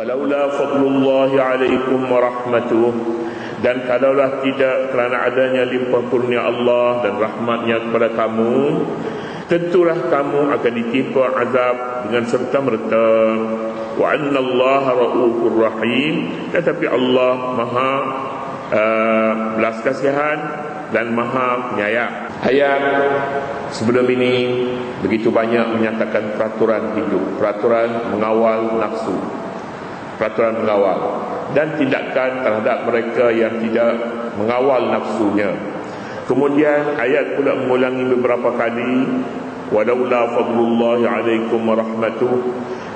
Walaula fadlullahi alaikum wa rahmatuh, dan kalaulah tidak kerana adanya limpah kurnia Allah dan rahmatnya kepada kamu, tentulah kamu akan ditimpa azab dengan serta-merta. Wa annallaha raufur rahim, tetapi Allah Maha belas kasihan dan Maha penyayang. Ayat sebelum ini begitu banyak menyatakan peraturan hidup, peraturan mengawal nafsu, peraturan mengawal dan tindakan terhadap mereka yang tidak mengawal nafsunya. Kemudian ayat pula mengulangi beberapa kali walaula fadlullahi alaikum wa rahmatuh.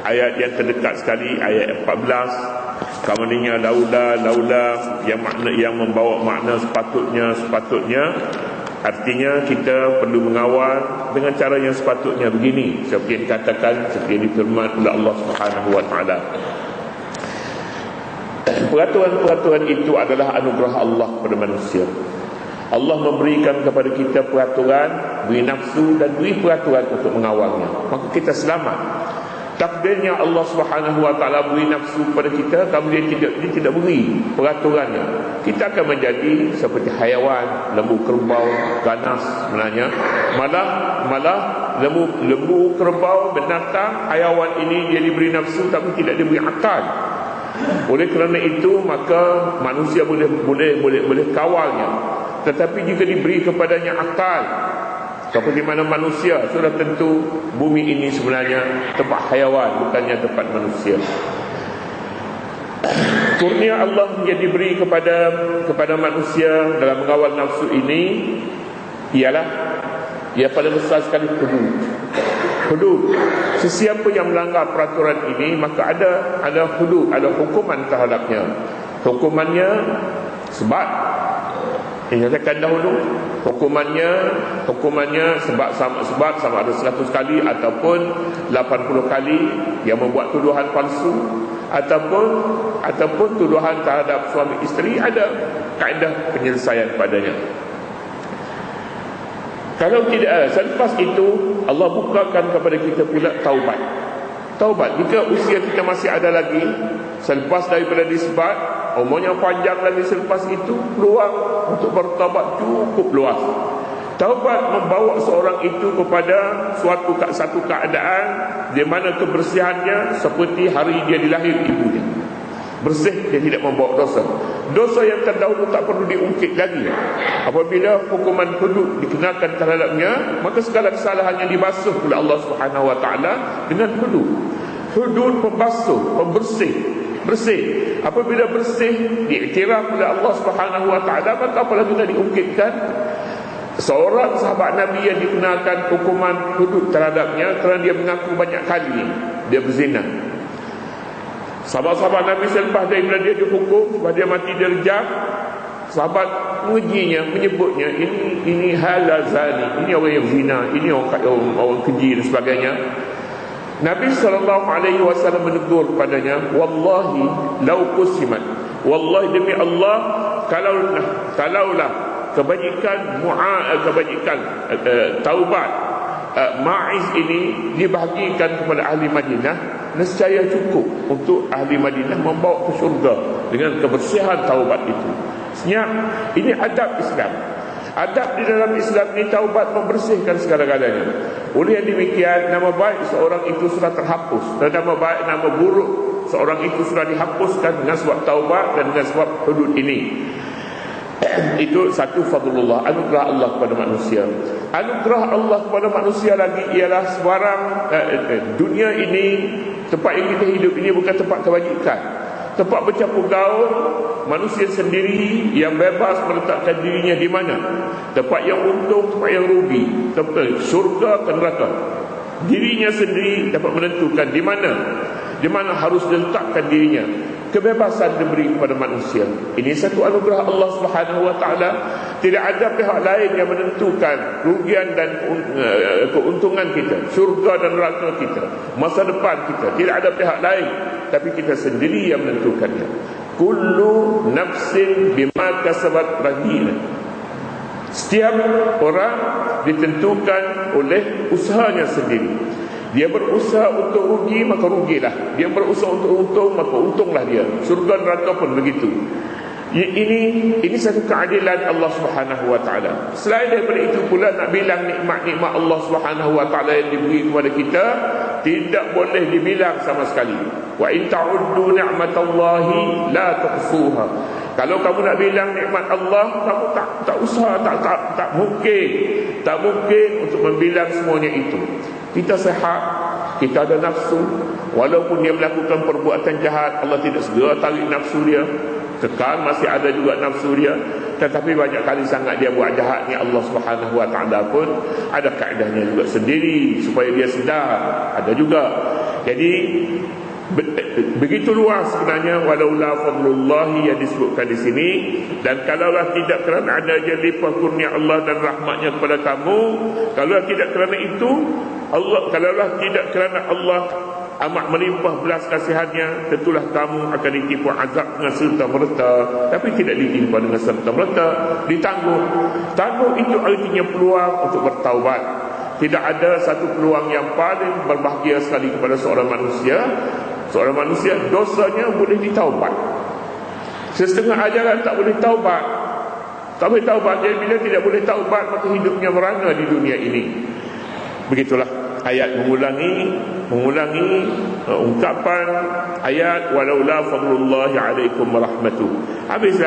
Ayat yang terdekat sekali ayat 14, kemudiannya laula yang makna yang membawa makna sepatutnya. Artinya kita perlu mengawal dengan cara yang sepatutnya begini, seperti yang dikatakan, seperti yang difirman oleh Allah Subhanahu wa taala. Peraturan-peraturan itu adalah anugerah Allah kepada manusia. Allah memberikan kepada kita peraturan, beri nafsu dan beri peraturan untuk mengawalnya, maka kita selamat. Takdirnya Allah Subhanahu wa taala beri nafsu kepada kita, kemudian dia tidak beri peraturannya, kita akan menjadi seperti haiwan, lembu, kerbau, ganas sebenarnya. Malah lembu, kerbau, binatang, haiwan ini dia diberi nafsu tapi tidak diberi akal. Oleh kerana itu maka manusia boleh kawalnya, tetapi jika diberi kepadanya akal, seperti mana manusia, sudah tentu bumi ini sebenarnya tempat haiwan, bukannya tempat manusia. Kurnia Allah yang diberi kepada manusia dalam mengawal nafsu ini ialah paling besar sekali hudud. Sesiapa yang melanggar peraturan ini maka ada hudud, ada hukuman terhadapnya. Hukumannya sebab yang katakan dahulu, hukumannya sebab sama ada 100 kali ataupun 80 kali yang membuat tuduhan palsu, ataupun tuduhan terhadap suami isteri, ada kaedah penyelesaian padanya. Kalau tidak, selepas itu Allah bukakan kepada kita pula taubat. Jika usia kita masih ada lagi selepas daripada disbat, umurnya panjang lagi selepas itu, peluang untuk bertaubat cukup luas. Taubat membawa seorang itu kepada satu keadaan di mana kebersihannya seperti hari dia dilahir ibunya. Bersih, dia tidak membawa dosa. Dosa yang terdahulu tak perlu diungkit lagi. Apabila hukuman hudud dikenakan terhadapnya, maka segala kesalahannya dibasuh oleh Allah Subhanahu wa taala dengan hudud. Hudud pembasuh, bersih. Apabila bersih diiktiraf oleh Allah Subhanahu wa taala, maka apalagi nak diungkitkan. Seorang sahabat Nabi yang dikenakan hukuman hudud terhadapnya kerana dia mengaku banyak kali dia berzina. Sahabat-sahabat Nabi selepas daripada dia dihukum, selepas dia mati dirjam, sahabat mengujinya, menyebutnya ini halal zani, ini orang yang zina, ini orang keji dan sebagainya. Nabi SAW menegur kepadanya, wallahi lau qusimat, wallahi demi Allah, kalaulah kebajikan taubat Ma'iz ini dibahagikan kepada ahli Madinah, nescaya cukup untuk ahli Madinah membawa ke syurga dengan kebersihan taubat itu. Sebenarnya ini adab Islam. Adab di dalam Islam ini taubat membersihkan segala-galanya. Oleh yang demikian, nama baik seorang itu sudah terhapus, dan nama buruk seorang itu sudah dihapuskan dengan sebab taubat dan dengan sebab hudud ini. Itu satu fadlullah, anugerah Allah kepada manusia. Anugerah Allah kepada manusia lagi ialah sebarang dunia ini, tempat yang kita hidup ini bukan tempat kebajikan, tempat bercampur gaul. Manusia sendiri yang bebas meletakkan dirinya di mana, tempat yang untung, tempat yang rugi, tempat syurga ke neraka. Dirinya sendiri dapat menentukan di mana harus diletakkan dirinya. Kebebasan diberi kepada manusia. Ini satu anugerah Allah Subhanahu wa taala. Tidak ada pihak lain yang menentukan kerugian dan keuntungan kita, syurga dan neraka kita, masa depan kita. Tidak ada pihak lain, tapi kita sendiri yang menentukannya. Kullu nafsin bima kasabat rahina. Setiap orang ditentukan oleh usahanya sendiri. Dia berusaha untuk rugi, maka rugilah. Dia berusaha untuk untung, maka untunglah dia. Surga neraka pun begitu. Ini satu keadilan Allah Subhanahu wa taala. Selain daripada itu pula, nak bilang nikmat-nikmat Allah Subhanahu wa taala yang diberi kepada kita tidak boleh dibilang sama sekali. Wa in ta'uddu ni'matallahi la tuhsuha. Kalau kamu nak bilang nikmat Allah, kamu tak usah, tak mungkin untuk membilang semuanya itu. Kita sehat, kita ada nafsu. Walaupun dia melakukan perbuatan jahat, Allah tidak segera tarik nafsu dia. Kekal masih ada juga nafsu dia. Tetapi banyak kali sangat dia buat jahat ni, Allah Subhanahu wa taala pun ada kaedahnya juga sendiri supaya dia sedar. Ada juga. Jadi begitu luas sebenarnya walaula fadlullahi yang disebutkan di sini. Dan kalaulah tidak kerana ada limpah kurnia Allah dan rahmatnya kepada kamu, kalaulah tidak kerana itu Allah, kalaulah tidak kerana Allah amat melimpah belas kasihannya, tentulah kamu akan ditimpa azab dengan serta-merta. Tapi tidak ditimpa dengan serta-merta, ditangguh. Tangguh itu artinya peluang untuk bertaubat. Tidak ada satu peluang yang paling berbahagia sekali kepada seorang manusia. Seorang manusia dosanya boleh ditaubat. Setengah ajaran tak boleh taubat. Tak boleh taubat. Jadi bila tidak boleh taubat, maka hidupnya merana di dunia ini. Begitulah ayat mengulangi ungkapan ayat walaula fadlullahi alaikum warahmatuh. Habis